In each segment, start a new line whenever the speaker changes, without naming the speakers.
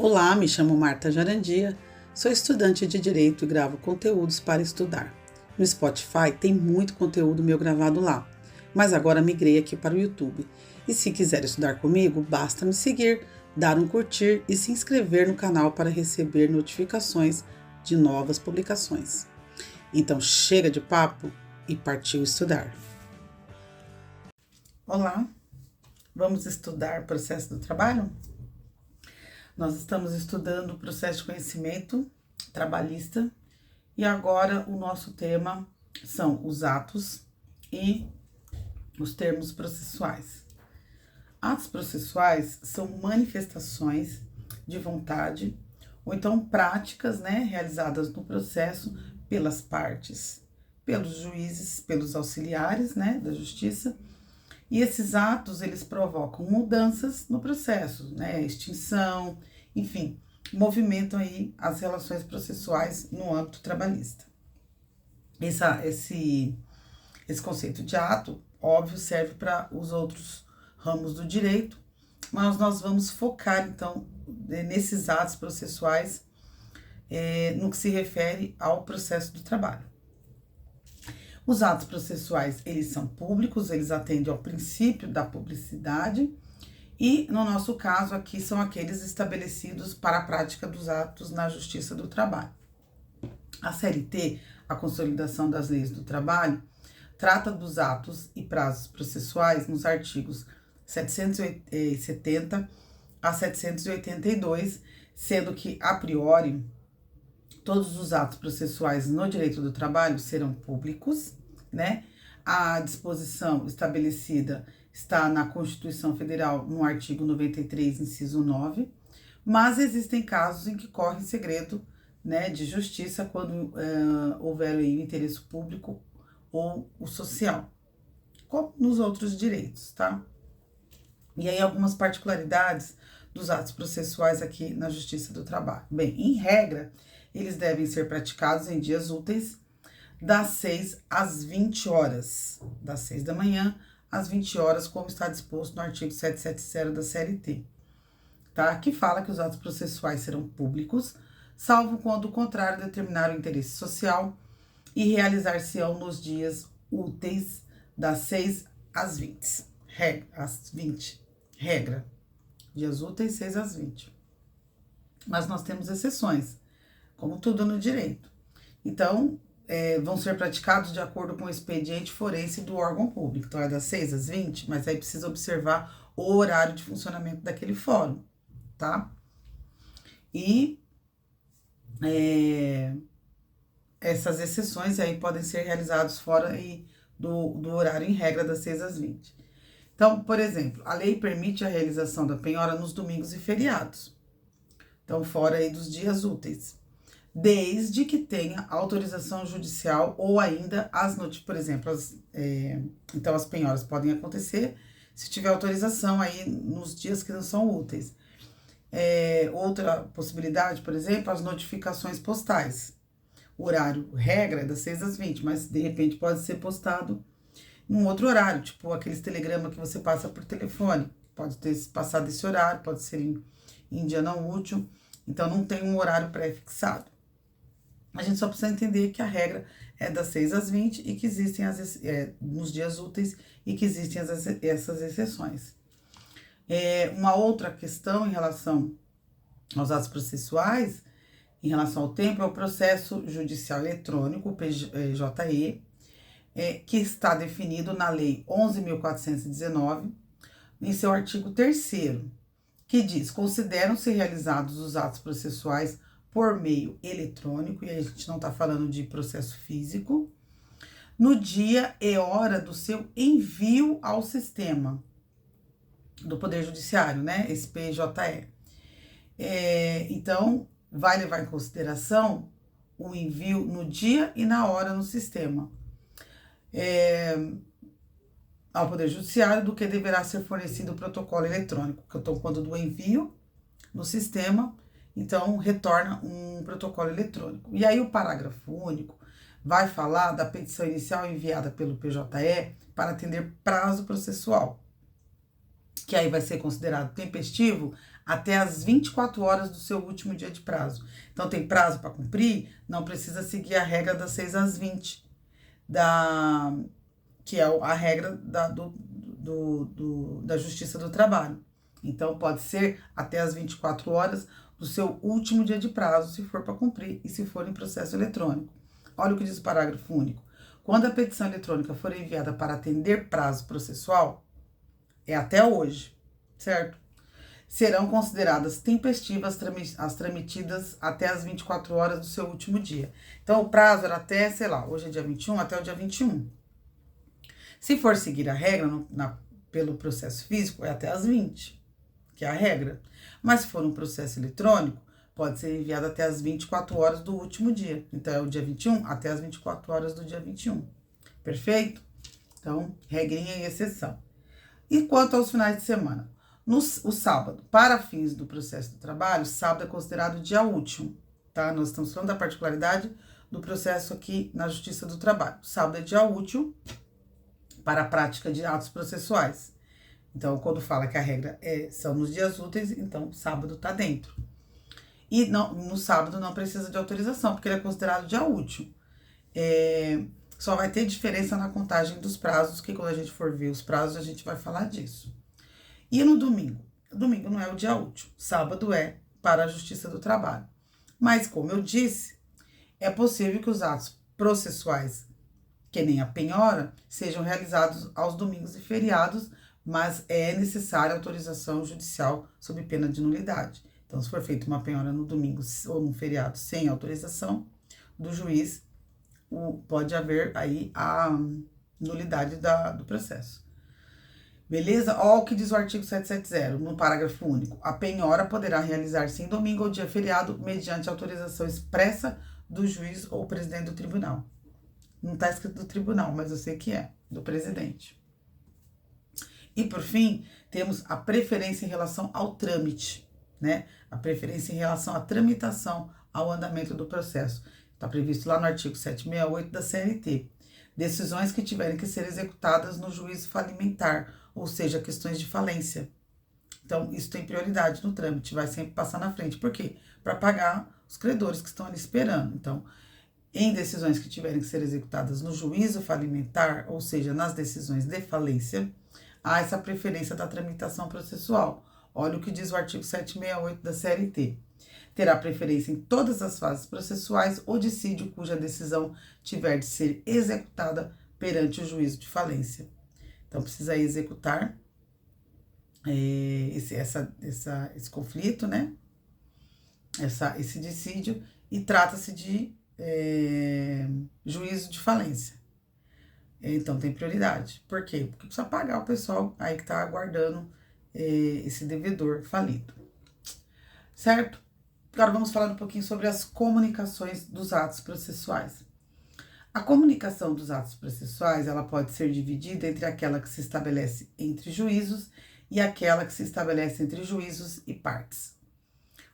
Olá, me chamo Marta Jarandia, sou estudante de Direito e gravo conteúdos para estudar. No Spotify tem muito conteúdo meu gravado lá, mas agora migrei aqui para o YouTube. E se quiser estudar comigo, basta me seguir, dar um curtir e se inscrever no canal para receber notificações de novas publicações. Então chega de papo e partiu estudar. Olá, vamos estudar processo do trabalho? Nós estamos estudando o processo de conhecimento trabalhista e agora o nosso tema são os atos e os termos processuais. Atos processuais são manifestações de vontade ou então práticas, realizadas no processo pelas partes, pelos juízes, pelos auxiliares, da justiça. E esses atos, eles provocam mudanças no processo, extinção, enfim, movimentam aí as relações processuais no âmbito trabalhista. Esse conceito de ato, óbvio, serve para os outros ramos do direito, mas nós vamos focar, então, nesses atos processuais, no que se refere ao processo do trabalho. Os atos processuais, eles são públicos, eles atendem ao princípio da publicidade e, no nosso caso aqui, são aqueles estabelecidos para a prática dos atos na Justiça do Trabalho. A CLT, a Consolidação das Leis do Trabalho, trata dos atos e prazos processuais nos artigos 770 a 782, sendo que, a priori, todos os atos processuais no direito do trabalho serão públicos, A disposição estabelecida está na Constituição Federal, no artigo 93, inciso 9, mas existem casos em que corre segredo, de justiça quando houver aí o interesse público ou o social, como nos outros direitos, tá? E aí algumas particularidades dos atos processuais aqui na Justiça do Trabalho. Bem, em regra, eles devem ser praticados em dias úteis, das 6 às 20 horas, das 6 da manhã às 20 horas, como está disposto no artigo 770 da CLT, tá? Que fala que os atos processuais serão públicos, salvo quando o contrário determinar o interesse social e realizar-se-ão nos dias úteis, das 6 às 20. Regra. Dias úteis, 6 às 20. Mas nós temos exceções, como tudo no direito. Então, vão ser praticados de acordo com o expediente forense do órgão público. Então, é das 6 às 20, mas aí precisa observar o horário de funcionamento daquele fórum, tá? E essas exceções aí podem ser realizadas fora aí do horário em regra das 6 às 20. Então, por exemplo, a lei permite a realização da penhora nos domingos e feriados. Então, fora aí dos dias úteis, desde que tenha autorização judicial ou ainda por exemplo, então as penhoras podem acontecer se tiver autorização aí nos dias que não são úteis. Outra possibilidade, por exemplo, as notificações postais. O horário regra é das 6 às 20, mas de repente pode ser postado num outro horário, tipo aqueles telegramas que você passa por telefone. Pode ter passado esse horário, pode ser em dia não útil, então não tem um horário pré-fixado. A gente só precisa entender que a regra é das 6 às 20 e que existem nos dias úteis e que existem essas exceções. Uma outra questão em relação aos atos processuais, em relação ao tempo, é o processo judicial eletrônico, o PJE, que está definido na Lei 11.419, em seu artigo 3º, que diz: consideram-se realizados os atos processuais por meio eletrônico, e a gente não está falando de processo físico, no dia e hora do seu envio ao sistema do Poder Judiciário, esse PJE. Então, vai levar em consideração o envio no dia e na hora no sistema ao Poder Judiciário, do que deverá ser fornecido o protocolo eletrônico, que eu estou falando do envio no sistema. Então, retorna um protocolo eletrônico. E aí, o parágrafo único vai falar da petição inicial enviada pelo PJE para atender prazo processual, que aí vai ser considerado tempestivo até as 24 horas do seu último dia de prazo. Então, tem prazo para cumprir, não precisa seguir a regra das 6 às 20, que é a regra da Justiça do Trabalho. Então, pode ser até as 24 horas do seu último dia de prazo, se for para cumprir e se for em processo eletrônico. Olha o que diz o parágrafo único. Quando a petição eletrônica for enviada para atender prazo processual, é até hoje, certo? Serão consideradas tempestivas as tramitidas até as 24 horas do seu último dia. Então, o prazo era até, sei lá, hoje é dia 21, até o dia 21. Se for seguir a regra pelo processo físico, é até as 20, que é a regra. Mas se for um processo eletrônico, pode ser enviado até as 24 horas do último dia. Então, é o dia 21 até as 24 horas do dia 21. Perfeito? Então, regrinha e exceção. E quanto aos finais de semana? O sábado, para fins do processo do trabalho, sábado é considerado dia útil, tá? Nós estamos falando da particularidade do processo aqui na Justiça do Trabalho. Sábado é dia útil para a prática de atos processuais. Então, quando fala que a regra são nos dias úteis, então sábado está dentro. E no sábado não precisa de autorização, porque ele é considerado dia útil. Só vai ter diferença na contagem dos prazos, que quando a gente for ver os prazos, a gente vai falar disso. E no domingo? Domingo não é o dia útil, sábado é para a Justiça do Trabalho. Mas, como eu disse, é possível que os atos processuais, que nem a penhora, sejam realizados aos domingos e feriados, mas é necessária autorização judicial sob pena de nulidade. Então, se for feita uma penhora no domingo ou no feriado sem autorização do juiz, pode haver aí a nulidade do processo. Beleza? Olha o que diz o artigo 770, no parágrafo único. A penhora poderá realizar-se em domingo ou dia feriado, mediante autorização expressa do juiz ou presidente do tribunal. Não está escrito do tribunal, mas eu sei que é, do presidente. E, por fim, temos a preferência em relação ao trâmite, né? A preferência em relação à tramitação, ao andamento do processo. Está previsto lá no artigo 768 da CLT. Decisões que tiverem que ser executadas no juízo falimentar, ou seja, questões de falência. Então, isso tem prioridade no trâmite, vai sempre passar na frente. Por quê? Para pagar os credores que estão ali esperando. Então, em decisões que tiverem que ser executadas no juízo falimentar, ou seja, nas decisões de falência, há essa preferência da tramitação processual. Olha o que diz o artigo 768 da CLT. Terá preferência em todas as fases processuais o dissídio cuja decisão tiver de ser executada perante o juízo de falência. Então, precisa executar esse conflito, né? Esse dissídio, e trata-se de juízo de falência. Então, tem prioridade. Por quê? Porque precisa pagar o pessoal aí que está aguardando esse devedor falido. Certo? Agora vamos falar um pouquinho sobre as comunicações dos atos processuais. A comunicação dos atos processuais, ela pode ser dividida entre aquela que se estabelece entre juízos e aquela que se estabelece entre juízos e partes.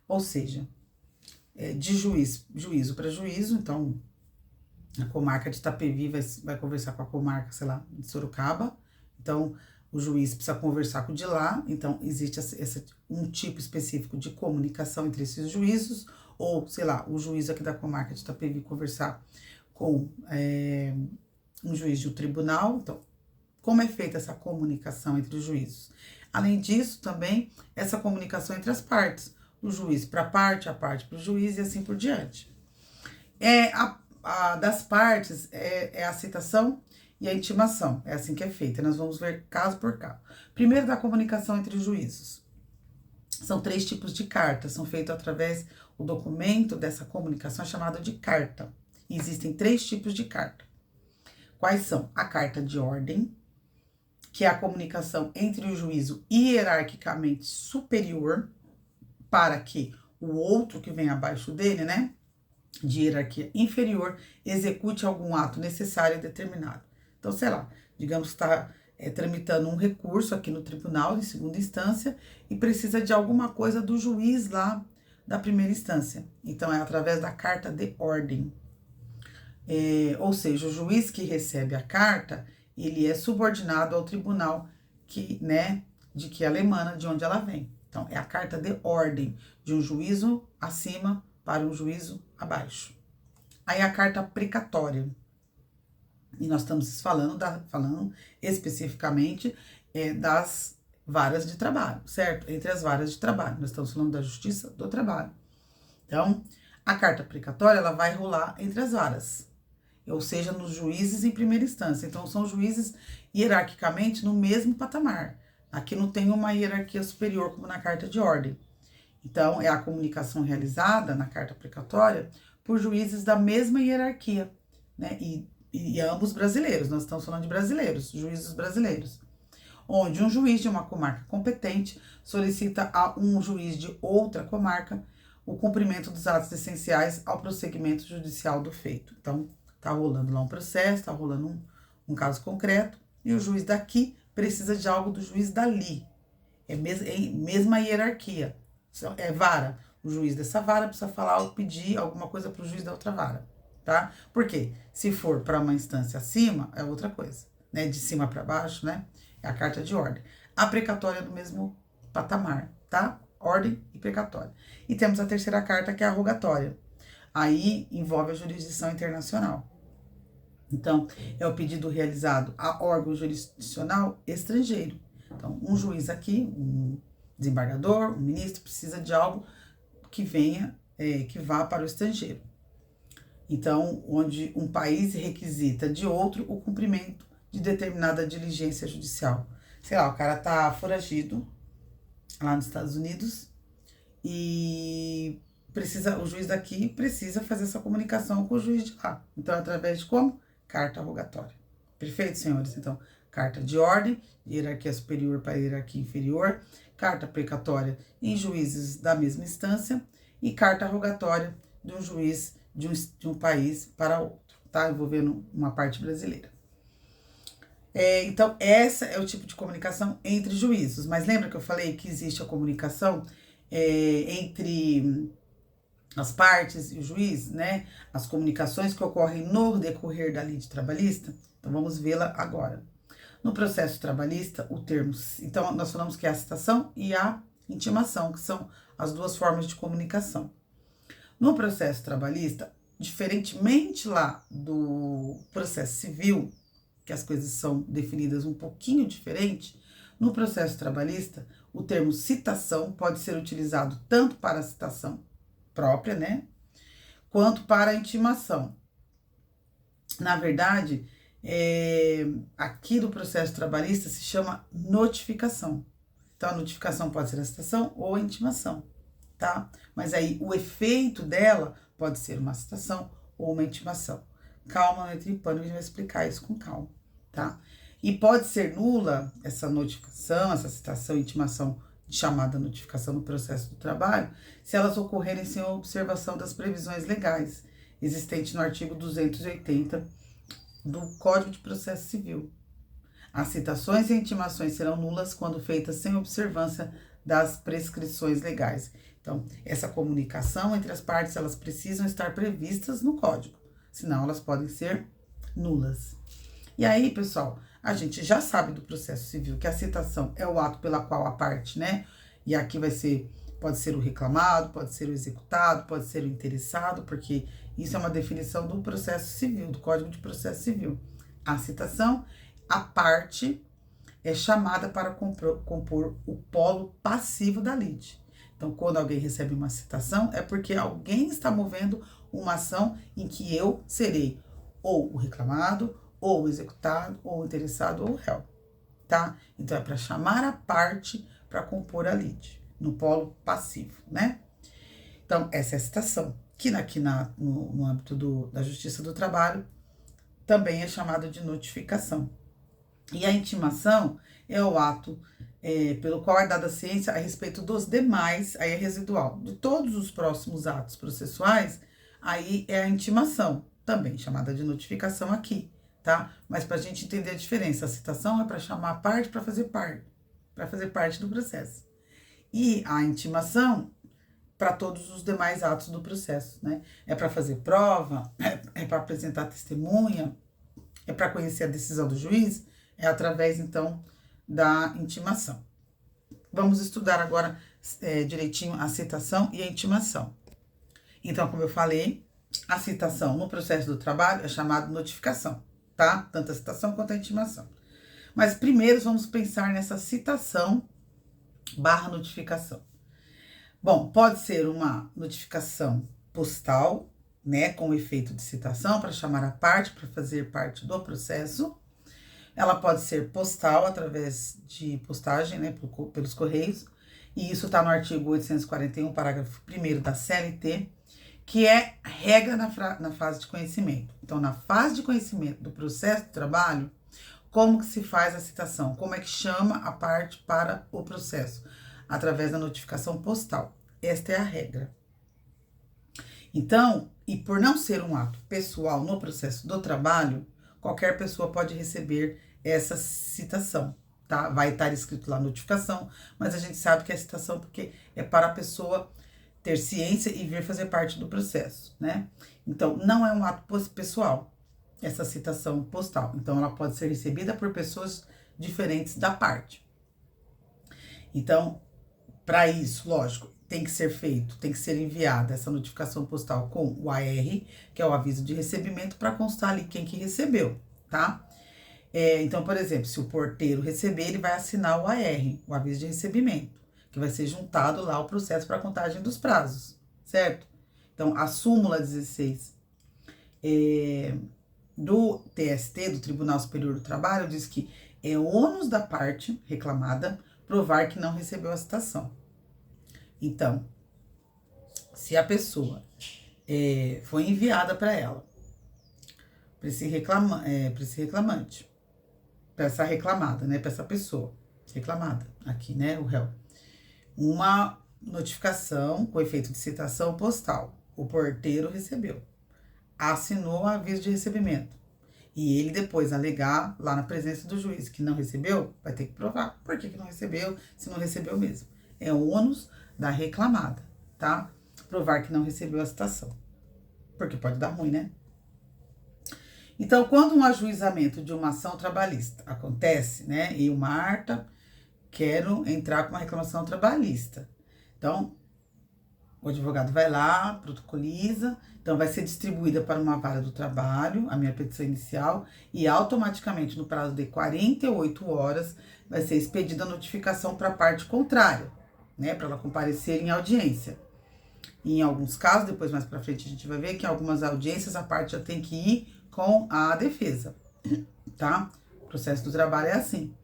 Ou seja, de juízo para juízo, então a comarca de Itapevi vai conversar com a comarca, sei lá, de Sorocaba, então o juiz precisa conversar com o de lá, então existe um tipo específico de comunicação entre esses juízos, ou, sei lá, o juiz aqui da comarca de Itapevi conversar com um juiz de um tribunal. Então, como é feita essa comunicação entre os juízes? Além disso, também, essa comunicação entre as partes, o juiz para a parte para o juiz e assim por diante. Das partes é a citação e a intimação, é assim que é feita. Nós vamos ver caso por caso. Primeiro, da comunicação entre os juízes. São 3 tipos de cartas, são feitos através, o documento dessa comunicação é chamado de carta. E existem 3 tipos de carta. Quais são? A carta de ordem, que é a comunicação entre o juízo hierarquicamente superior, para que o outro que vem abaixo dele, né, de hierarquia inferior, execute algum ato necessário e determinado. Então, sei lá, digamos que está tramitando um recurso aqui no tribunal de segunda instância e precisa de alguma coisa do juiz lá da primeira instância. Então, é através da carta de ordem. Ou seja, o juiz que recebe a carta, ele é subordinado ao tribunal que, né, de que ela emana, de onde ela vem, Então, é a carta de ordem de um juízo acima para um juízo abaixo. Aí a carta precatória. E nós estamos falando especificamente das varas de trabalho, certo? Entre as varas de trabalho. Nós estamos falando da justiça do trabalho. Então, a carta precatória, ela vai rolar entre as varas, ou seja, nos juízes em primeira instância. Então, são juízes hierarquicamente no mesmo patamar. Aqui não tem uma hierarquia superior, como na carta de ordem. Então, é a comunicação realizada na carta precatória por juízes da mesma hierarquia, né? E ambos brasileiros, nós estamos falando de brasileiros, juízes brasileiros. Onde um juiz de uma comarca competente solicita a um juiz de outra comarca o cumprimento dos atos essenciais ao prosseguimento judicial do feito. Então, tá rolando lá um processo, tá rolando um caso concreto, e o juiz daqui precisa de algo do juiz dali. É mesma hierarquia. É vara. O juiz dessa vara precisa falar ou pedir alguma coisa para o juiz da outra vara, tá? Por quê? Se for para uma instância acima, é outra coisa, né? De cima para baixo, né? É a carta de ordem. A precatória é do mesmo patamar, tá? Ordem e precatória. E temos a terceira carta, que é a rogatória. Aí envolve a jurisdição internacional. Então, é o pedido realizado a órgão jurisdicional estrangeiro. Então, um juiz aqui, um desembargador, um ministro, precisa de algo que venha, que vá para o estrangeiro. Então, onde um país requisita de outro o cumprimento de determinada diligência judicial. Sei lá, o cara tá foragido lá nos Estados Unidos e o juiz daqui precisa fazer essa comunicação com o juiz de lá. Então, através de como? Carta rogatória. Perfeito, senhores? Então, carta de ordem, de hierarquia superior para hierarquia inferior, carta precatória em juízes da mesma instância e carta rogatória de um juiz de um país para outro, tá? Envolvendo uma parte brasileira. Então, essa é o tipo de comunicação entre juízos. Mas lembra que eu falei que existe a comunicação entre as partes e o juiz, né? As comunicações que ocorrem no decorrer da lide trabalhista. Então, vamos vê-la agora. No processo trabalhista, o termo... Então, nós falamos que é a citação e a intimação, que são as duas formas de comunicação. No processo trabalhista, diferentemente lá do processo civil, que as coisas são definidas um pouquinho diferente, no processo trabalhista, o termo citação pode ser utilizado tanto para a citação própria, né, quanto para a intimação. Na verdade, aqui do processo trabalhista se chama notificação. Então, a notificação pode ser a citação ou a intimação, tá? Mas aí, o efeito dela pode ser uma citação ou uma intimação. Calma, não entre em pânico, a gente vai explicar isso com calma, tá? E pode ser nula essa notificação, essa citação, intimação, chamada notificação no processo do trabalho, se elas ocorrerem sem observação das previsões legais existentes no artigo 280 do Código de Processo Civil. As citações e intimações serão nulas quando feitas sem observância das prescrições legais. Então, essa comunicação entre as partes, elas precisam estar previstas no Código, senão elas podem ser nulas. E aí, pessoal, a gente já sabe do processo civil que a citação é o ato pela qual a parte, né? E aqui pode ser o reclamado, pode ser o executado, pode ser o interessado, porque isso é uma definição do processo civil, do Código de Processo Civil. A citação, a parte é chamada para compor o polo passivo da lide. Então, quando alguém recebe uma citação, é porque alguém está movendo uma ação em que eu serei ou o reclamado, ou o executado, ou o interessado, ou o réu, tá? Então, é para chamar a parte para compor a lide, no polo passivo, né? Então, essa é a citação, que aqui no âmbito da Justiça do Trabalho também é chamada de notificação. E a intimação é o ato pelo qual é dada ciência a respeito dos demais, aí é residual, de todos os próximos atos processuais, aí é a intimação, também chamada de notificação aqui, tá? Mas para a gente entender a diferença, a citação é para chamar a parte para fazer parte do processo. E a intimação para todos os demais atos do processo, né? É para fazer prova, é para apresentar testemunha, é para conhecer a decisão do juiz, é através, então, da intimação. Vamos estudar agora direitinho a citação e a intimação. Então, como eu falei, a citação no processo do trabalho é chamada notificação, tá? Tanto a citação quanto a intimação. Mas primeiro vamos pensar nessa citação / notificação. Bom, pode ser uma notificação postal, né, com efeito de citação para chamar a parte para fazer parte do processo. Ela pode ser postal através de postagem, né, pelos correios. E isso está no artigo 841, parágrafo 1º da CLT, que é regra na fase de conhecimento. Então, na fase de conhecimento do processo de trabalho, como que se faz a citação? Como é que chama a parte para o processo? Através da notificação postal. Esta é a regra. Então, e por não ser um ato pessoal no processo do trabalho, qualquer pessoa pode receber essa citação, tá? Vai estar escrito lá notificação, mas a gente sabe que é citação porque é para a pessoa ter ciência e vir fazer parte do processo, né? Então, não é um ato pessoal, essa citação postal. Então, ela pode ser recebida por pessoas diferentes da parte. Então, para isso, lógico, tem que ser enviada essa notificação postal com o AR, que é o aviso de recebimento, para constar ali quem que recebeu, tá? Então, por exemplo, se o porteiro receber, ele vai assinar o AR, o aviso de recebimento, que vai ser juntado lá ao processo para contagem dos prazos, certo? Então, a súmula 16 do TST, do Tribunal Superior do Trabalho, diz que é ônus da parte reclamada provar que não recebeu a citação. Então, se a pessoa foi enviada para ela, para esse reclamante, para essa reclamada, né, para essa pessoa reclamada, aqui, né, o réu, uma notificação com efeito de citação postal, o porteiro recebeu, assinou o aviso de recebimento, e ele depois alegar lá na presença do juiz que não recebeu, vai ter que provar por que não recebeu, se não recebeu mesmo. É o ônus da reclamada, tá? Provar que não recebeu a citação. Porque pode dar ruim, né? Então, quando um ajuizamento de uma ação trabalhista acontece, né? Eu, Marta, quero entrar com uma reclamação trabalhista. Então, o advogado vai lá, protocoliza, então vai ser distribuída para uma vara do trabalho, a minha petição inicial, e automaticamente, no prazo de 48 horas, vai ser expedida a notificação para a parte contrária, né, para ela comparecer em audiência. E em alguns casos, depois mais para frente a gente vai ver que em algumas audiências a parte já tem que ir com a defesa, tá? O processo do trabalho é assim.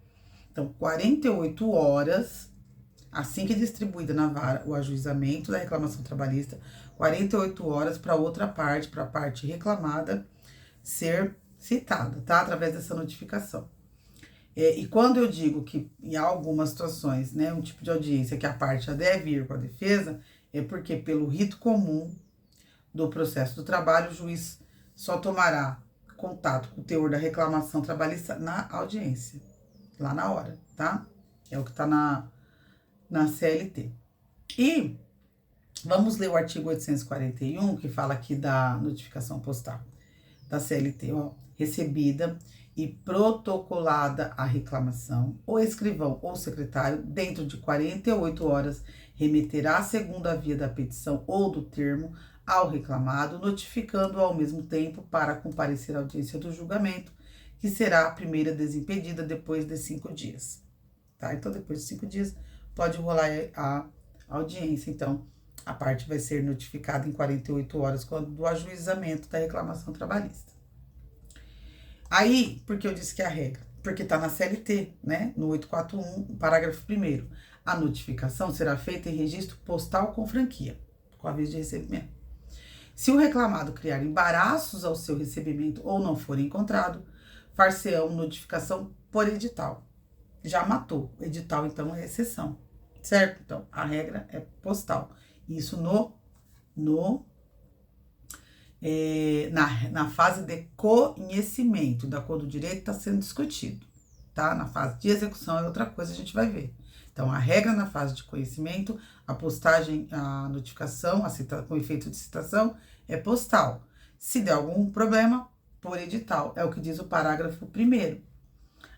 Então, 48 horas, assim que é distribuída na vara o ajuizamento da reclamação trabalhista, 48 horas para outra parte, para a parte reclamada, ser citada, tá? Através dessa notificação. E quando eu digo que em algumas situações, né, um tipo de audiência que a parte já deve ir com a defesa, é porque pelo rito comum do processo do trabalho, o juiz só tomará contato com o teor da reclamação trabalhista na audiência, lá na hora, tá? É o que tá na CLT. E vamos ler o artigo 841, que fala aqui da notificação postal da CLT, ó. Recebida e protocolada a reclamação, o escrivão ou secretário, dentro de 48 horas, remeterá a segunda via da petição ou do termo ao reclamado, notificando-o ao mesmo tempo para comparecer à audiência do julgamento, que será a primeira desimpedida depois de 5 dias. Tá? Então, depois de 5 dias, pode rolar a audiência. Então, a parte vai ser notificada em 48 horas quando do ajuizamento da reclamação trabalhista. Aí, por que eu disse que é a regra? Porque tá na CLT, né? No 841, parágrafo 1º. A notificação será feita em registro postal com franquia, com aviso de recebimento. Se o reclamado criar embaraços ao seu recebimento ou não for encontrado, far-se-ão notificação por edital. Já matou. O edital, então, é exceção, certo? Então, a regra é postal. Isso na fase de conhecimento, da quando o direito está sendo discutido, tá? Na fase de execução é outra coisa, a gente vai ver. Então, a regra na fase de conhecimento, a postagem, a notificação, com efeito de citação, é postal. Se der algum problema, por edital, é o que diz o parágrafo 1º.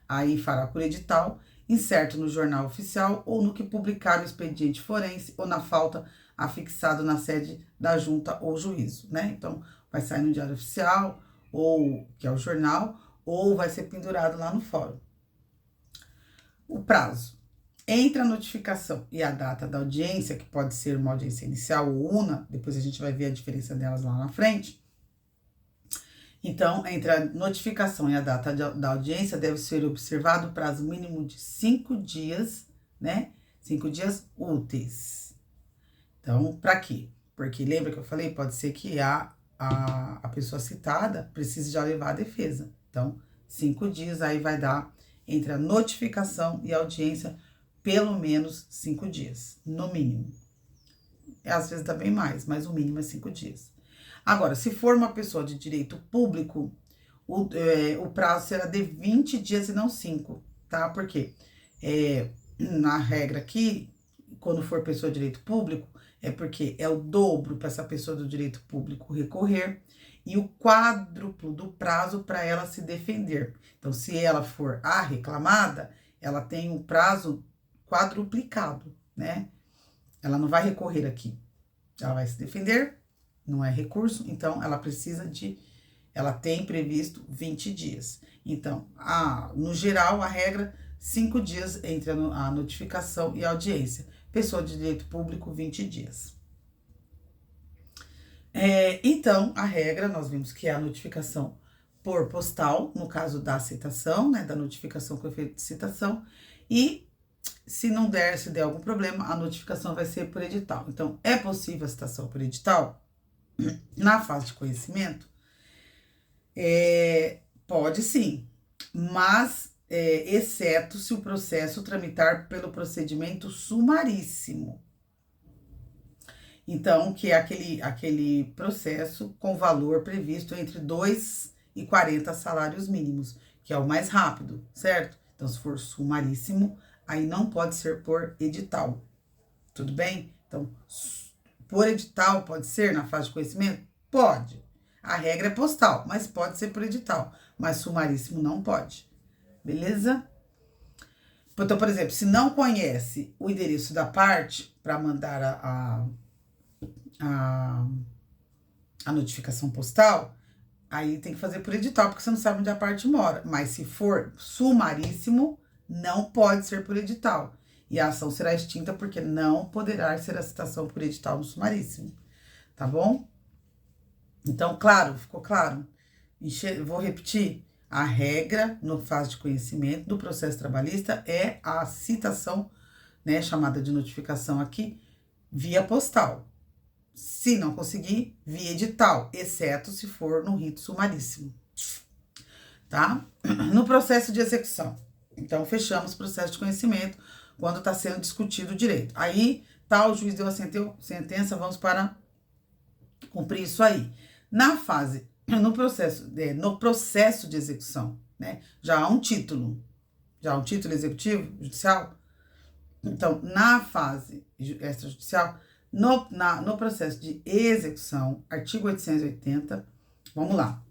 Aí fará por edital incerto no jornal oficial ou no que publicar o expediente forense ou na falta afixado na sede da junta ou juízo, né? Então, vai sair no Diário Oficial, ou que é o jornal, ou vai ser pendurado lá no fórum. O prazo. Entre a notificação e a data da audiência, que pode ser uma audiência inicial ou una, depois a gente vai ver a diferença delas lá na frente. Então, entre a notificação e a data da audiência, deve ser observado o prazo mínimo de 5 dias, né? 5 dias úteis. Então, para quê? Porque lembra que eu falei? Pode ser que a pessoa citada precise já levar a defesa. Então, 5 dias aí vai dar entre a notificação e a audiência, pelo menos 5 dias, no mínimo. Às vezes dá bem mais, mas o mínimo é 5 dias. Agora, se for uma pessoa de direito público, o prazo será de 20 dias e não 5, tá? Porque na regra aqui, quando for pessoa de direito público, é porque é o dobro para essa pessoa do direito público recorrer e o quádruplo do prazo para ela se defender. Então, se ela for a reclamada, ela tem um prazo quadruplicado, né? Ela não vai recorrer aqui. Ela vai se defender, não é recurso, então ela tem previsto 20 dias. Então, no geral, a regra, 5 dias entre a notificação e a audiência. Pessoa de direito público, 20 dias. Então, a regra, nós vimos que é a notificação por postal, no caso da citação, né, da notificação com efeito de citação, e se der algum problema, a notificação vai ser por edital. Então, é possível a citação por edital? Na fase de conhecimento? Pode sim, mas exceto se o processo tramitar pelo procedimento sumaríssimo. Então, que é aquele processo com valor previsto entre 2 e 40 salários mínimos, que é o mais rápido, certo? Então, se for sumaríssimo, aí não pode ser por edital, tudo bem? Então, por edital pode ser na fase de conhecimento? Pode. A regra é postal, mas pode ser por edital, mas sumaríssimo não pode, beleza? Então, por exemplo, se não conhece o endereço da parte para mandar a notificação postal, aí tem que fazer por edital, porque você não sabe onde a parte mora. Mas se for sumaríssimo, não pode ser por edital. E a ação será extinta porque não poderá ser a citação por edital no sumaríssimo. Tá bom? Então, claro, ficou claro? Vou repetir. A regra, no fase de conhecimento do processo trabalhista, é a citação, né, chamada de notificação aqui, via postal. Se não conseguir, via edital, exceto se for no rito sumaríssimo, tá? No processo de execução. Então, fechamos o processo de conhecimento quando está sendo discutido o direito. Aí, tá, o juiz deu a sentença, vamos para cumprir isso aí. No processo de execução, né? Já há um título executivo, judicial. Então, na fase extrajudicial, no processo de execução, artigo 880, vamos lá.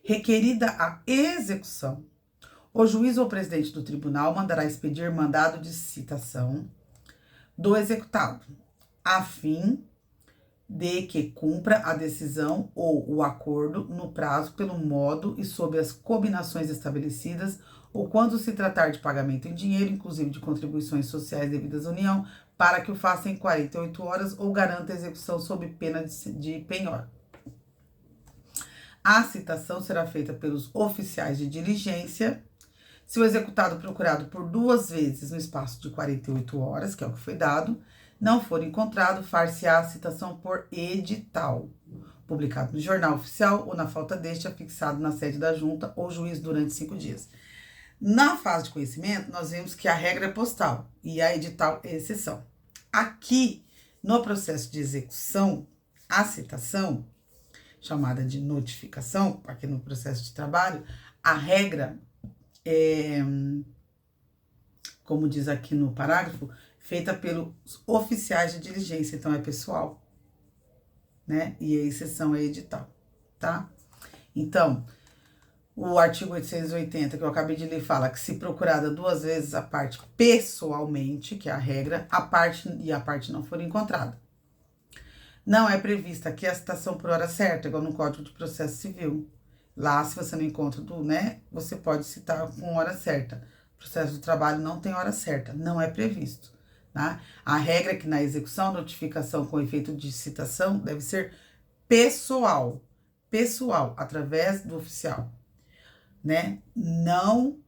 Requerida a execução, o juiz ou presidente do tribunal mandará expedir mandado de citação do executado, a fim de que cumpra a decisão ou o acordo no prazo, pelo modo e sob as combinações estabelecidas, ou quando se tratar de pagamento em dinheiro, inclusive de contribuições sociais devidas à União, para que o faça em 48 horas ou garanta a execução sob pena de penhor. A citação será feita pelos oficiais de diligência. Se o executado procurado por 2 vezes no espaço de 48 horas, que é o que foi dado, não for encontrado, far-se-á a citação por edital, publicado no Jornal Oficial ou, na falta deste, afixado na sede da junta ou juiz durante 5 dias. Na fase de conhecimento, nós vimos que a regra é postal e a edital é exceção. Aqui, no processo de execução, a citação, chamada de notificação, aqui no processo de trabalho, a regra é, como diz aqui no parágrafo, feita pelos oficiais de diligência, então é pessoal, né? E a exceção é edital, tá? Então, O artigo 880, que eu acabei de ler, fala que se procurada 2 vezes a parte pessoalmente, que é a regra, a parte não for encontrada. Não é prevista aqui a citação por hora certa, igual no Código de Processo Civil. Lá, se você não encontra você pode citar com hora certa. O processo do trabalho não tem hora certa, não é previsto, tá? A regra é que na execução, notificação com efeito de citação deve ser pessoal, através do oficial, né? Não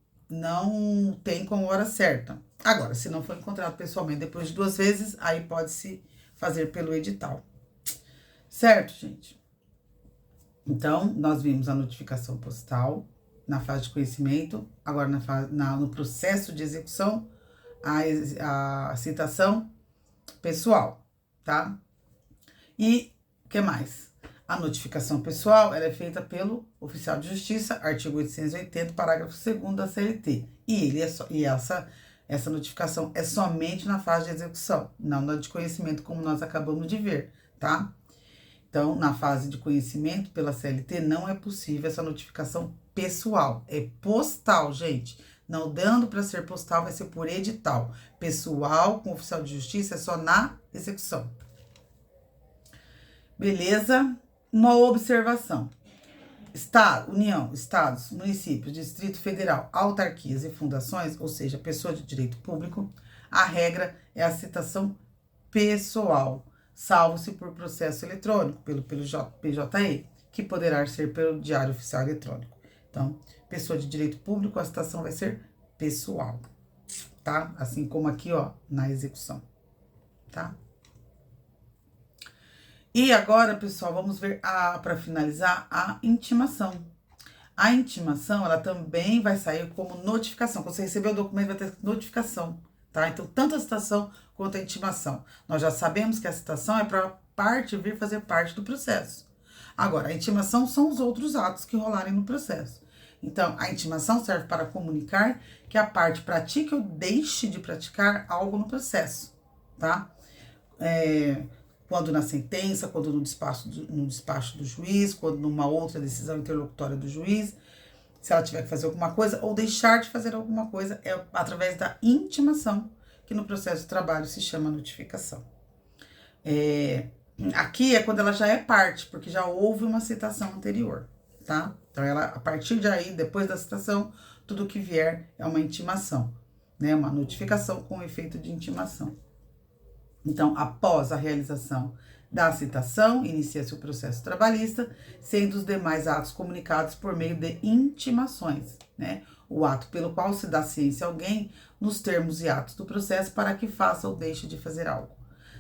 tem como hora certa. Agora, se não for encontrado pessoalmente depois de 2 vezes, aí pode-se fazer pelo edital. Certo, gente? Então, nós vimos a notificação postal na fase de conhecimento, agora no processo de execução, a citação pessoal, tá? E o que mais? A notificação pessoal, ela é feita pelo oficial de justiça, artigo 880, parágrafo 2º da CLT. Essa notificação é somente na fase de execução, não na de conhecimento, como nós acabamos de ver, tá? Então, na fase de conhecimento pela CLT, não é possível essa notificação pessoal. É postal, gente. Não dando para ser postal, vai ser por edital. Pessoal com oficial de justiça é só na execução. Beleza? Uma observação. Estado, União, Estados, municípios, Distrito Federal, autarquias e fundações, ou seja, pessoa de direito público, a regra é a citação pessoal, salvo-se por processo eletrônico, pelo PJE, que poderá ser pelo Diário Oficial Eletrônico. Então, pessoa de direito público, a citação vai ser pessoal, tá? Assim como aqui, ó, na execução, tá? E agora, pessoal, vamos ver para finalizar a intimação. A intimação, ela também vai sair como notificação. Quando você receber o documento, vai ter notificação, tá? Então, tanto a citação quanto a intimação. Nós já sabemos que a citação é para a parte vir fazer parte do processo. Agora, a intimação são os outros atos que rolarem no processo. Então, a intimação serve para comunicar que a parte pratique ou deixe de praticar algo no processo, tá? Quando na sentença, quando no despacho do juiz, quando numa outra decisão interlocutória do juiz, se ela tiver que fazer alguma coisa ou deixar de fazer alguma coisa, é através da intimação, que no processo de trabalho se chama notificação. Aqui é quando ela já é parte, porque já houve uma citação anterior, tá? Então, ela, a partir de aí, depois da citação, tudo que vier é uma intimação, né? Uma notificação com efeito de intimação. Então, após a realização da citação, inicia-se o processo trabalhista, sendo os demais atos comunicados por meio de intimações, né? O ato pelo qual se dá ciência a alguém nos termos e atos do processo para que faça ou deixe de fazer algo.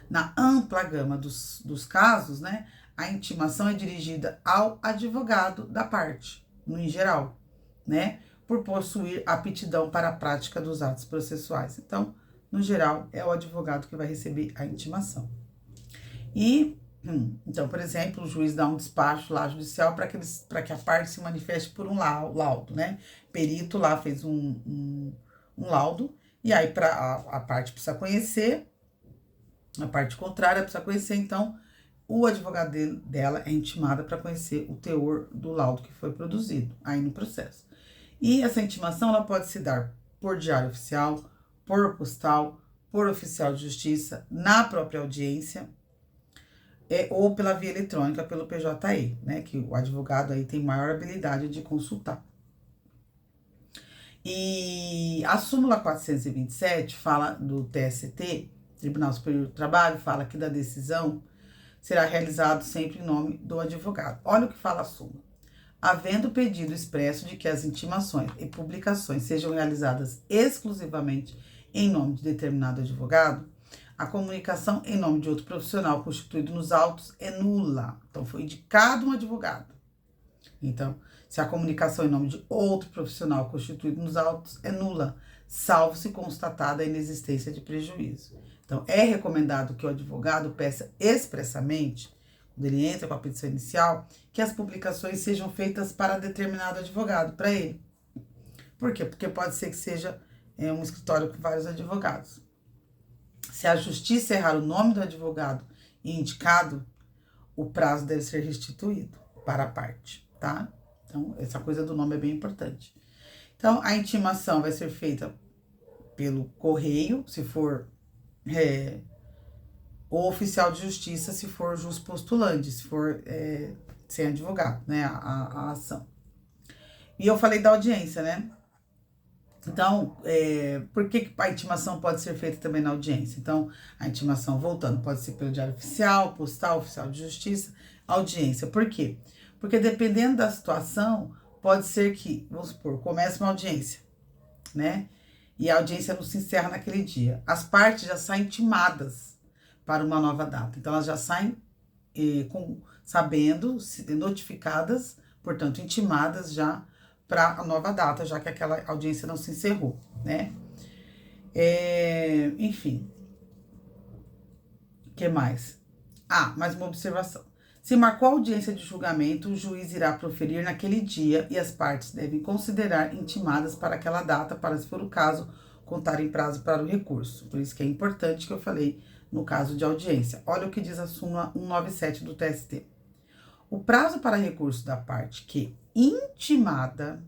Na ampla gama dos casos, né, a intimação é dirigida ao advogado da parte, no em geral, né, por possuir aptidão para a prática dos atos processuais. Então, no geral, é o advogado que vai receber a intimação. Então, por exemplo, o juiz dá um despacho lá judicial para que a parte se manifeste por um laudo, né? Perito lá fez um laudo, e aí a parte precisa conhecer, a parte contrária precisa conhecer, então o advogado dela é intimada para conhecer o teor do laudo que foi produzido aí no processo. E essa intimação ela pode se dar por diário oficial, por postal, por oficial de justiça, na própria audiência, ou pela via eletrônica, pelo PJE, né? Que o advogado aí tem maior habilidade de consultar. E a súmula 427 fala do TST, Tribunal Superior do Trabalho, fala que da decisão será realizado sempre em nome do advogado. Olha o que fala a súmula. Havendo pedido expresso de que as intimações e publicações sejam realizadas exclusivamente em nome de determinado advogado, a comunicação em nome de outro profissional constituído nos autos é nula. Então, foi indicado um advogado. Então, se a comunicação em nome de outro profissional constituído nos autos é nula, salvo se constatada a inexistência de prejuízo. Então, é recomendado que o advogado peça expressamente, quando ele entra com a petição inicial, que as publicações sejam feitas para determinado advogado, para ele. Por quê? Porque pode ser que seja um escritório com vários advogados. Se a justiça errar o nome do advogado e indicado, o prazo deve ser restituído para a parte, tá? Então, essa coisa do nome é bem importante. Então, a intimação vai ser feita pelo correio, se for ou oficial de justiça, se for jus postulante, se for sem advogado, né, a ação. E eu falei da audiência, né? Então, por que a intimação pode ser feita também na audiência? Então, a intimação, voltando, pode ser pelo diário oficial, postal, oficial de justiça, audiência. Por quê? Porque dependendo da situação, pode ser que, vamos supor, comece uma audiência, né? E a audiência não se encerra naquele dia. As partes já saem intimadas para uma nova data. Então, elas já saem sabendo, notificadas, portanto, intimadas já para a nova data, já que aquela audiência não se encerrou, né? Enfim. O que mais? Mais uma observação. Se marcou a audiência de julgamento, o juiz irá proferir naquele dia e as partes devem considerar intimadas para aquela data, para, se for o caso, contar em prazo para o recurso. Por isso que é importante que eu falei no caso de audiência. Olha o que diz a súmula 197 do TST. O prazo para recurso da parte que intimada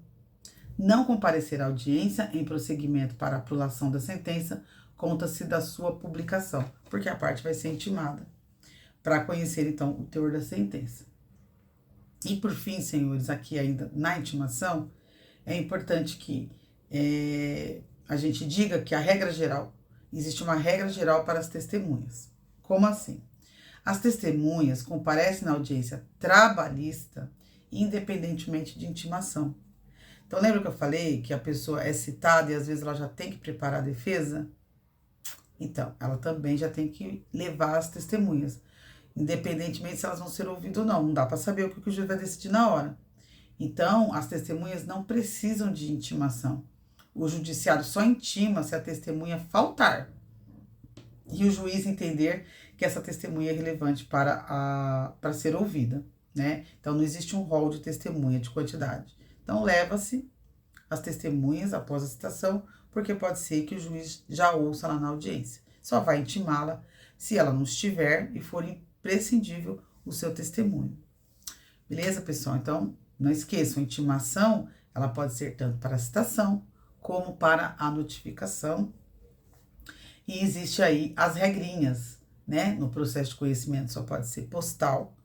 não comparecer à audiência em prosseguimento para a apelação da sentença conta-se da sua publicação, porque a parte vai ser intimada para conhecer, então, o teor da sentença. E, por fim, senhores, aqui ainda na intimação, é importante que a gente diga que a regra geral, existe uma regra geral para as testemunhas. Como assim? As testemunhas comparecem na audiência trabalhista independentemente de intimação. Então, lembra que eu falei que a pessoa é citada e às vezes ela já tem que preparar a defesa? Então, ela também já tem que levar as testemunhas, independentemente se elas vão ser ouvidas ou não. Não dá para saber o que o juiz vai decidir na hora. Então, as testemunhas não precisam de intimação. O judiciário só intima se a testemunha faltar e o juiz entender que essa testemunha é relevante para ser ouvida, né? Então, não existe um rol de testemunha, de quantidade. Então, leva-se as testemunhas após a citação, porque pode ser que o juiz já ouça lá na audiência. Só vai intimá-la se ela não estiver e for imprescindível o seu testemunho. Beleza, pessoal? Então, não esqueçam, a intimação, ela pode ser tanto para a citação, como para a notificação. E existe aí as regrinhas, né? No processo de conhecimento só pode ser postal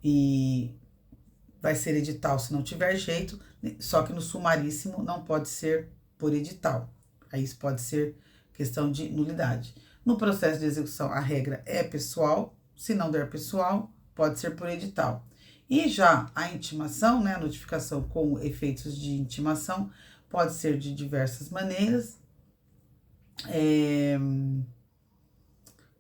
e vai ser edital se não tiver jeito, só que no sumaríssimo não pode ser por edital. Aí isso pode ser questão de nulidade. No processo de execução, a regra é pessoal, se não der pessoal, pode ser por edital. E já a intimação, né, a notificação com efeitos de intimação, pode ser de diversas maneiras,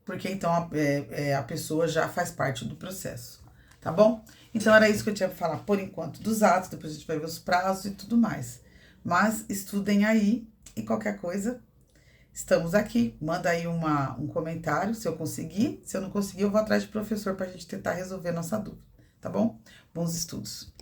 porque então a pessoa já faz parte do processo, tá bom? Então era isso que eu tinha pra falar por enquanto dos atos, depois a gente vai ver os prazos e tudo mais. Mas estudem aí e qualquer coisa, estamos aqui. Manda aí um comentário se eu conseguir, se eu não conseguir eu vou atrás de professor pra gente tentar resolver nossa dúvida, tá bom? Bons estudos!